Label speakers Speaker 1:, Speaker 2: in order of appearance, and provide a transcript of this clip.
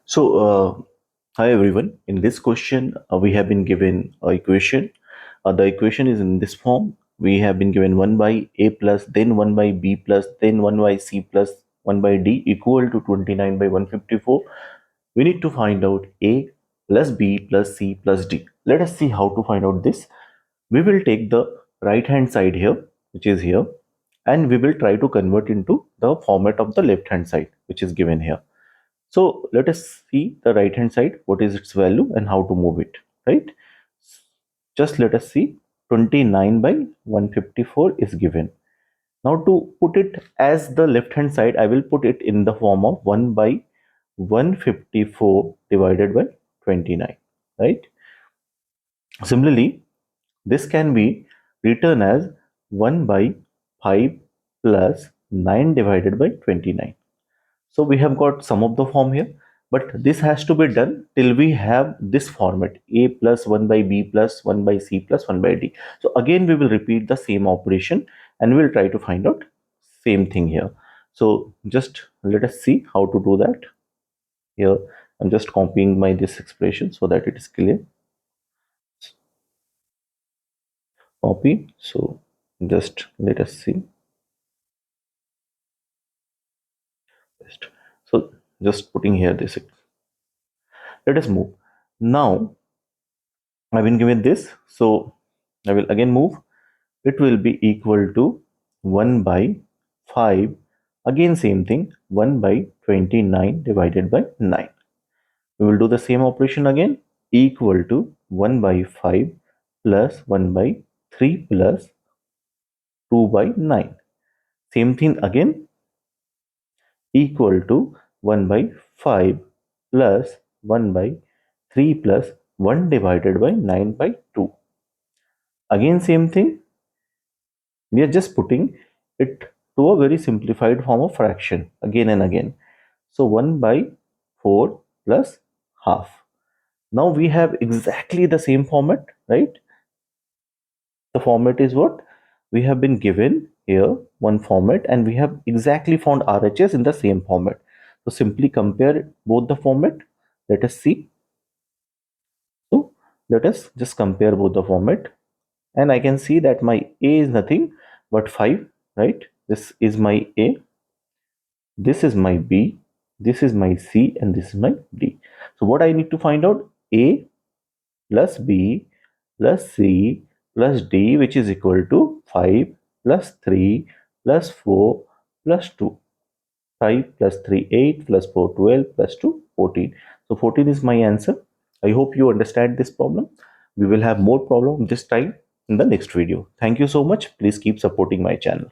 Speaker 1: So, hi everyone. In this question, we have been given a equation. The equation is in this form. We have been given 1 by a plus, then 1 by b plus, then 1 by c plus 1 by d equal to 29 by 154. We need to find out a plus b plus c plus d. Let us see how to find out this. We will take the right hand side here, which is here, and we will try to convert into the format of the left hand side, which is given here. So let us see the right hand side, what is its value and how to move it, right? Just let us see 29 by 154 is given. Now to put it as the left hand side, I will put it in the form of 1 by 154 divided by 29, right? Similarly, this can be written as 1 by 5 plus 9 divided by 29. So we have got some of the form here, but this has to be done till we have this format a plus 1 by b plus 1 by c plus 1 by d. So again we will repeat the same operation and we'll try to find out same thing here. So just let us see how to do that. Here I'm just copying my this expression so that it is clear. Copy. So just let us see. So just putting here this. Let us move. Now I've been given this, so I will again move. It will be equal to 1 by 5. Again same thing, 1 by 29 divided by 9. We will do the same operation again, equal to 1 by 5 plus 1 by 3 plus 2 by 9. Same thing again, equal to 1 by 5 plus 1 by 3 plus 1 divided by 9 by 2. Again same thing, we are just putting it to a very simplified form of fraction again and again. So 1 by 4 plus half. Now we have exactly the same format, right? The format is what? We have been given here one format and we have exactly found RHS in the same format. So simply compare both the format. Let us see. So let us just compare both the format and I can see that my A is nothing but 5, right? This is my A, this is my B, this is my C, and this is my D. So what I need to find out? A plus B plus C plus D, which is equal to 5 plus 3 plus 4 plus 2. 5 plus 3 8 plus 4 12 plus 2 14. So 14 is my answer. I hope you understand this problem. We will have more problem this time in the next video. Thank you so much. Please keep supporting my channel.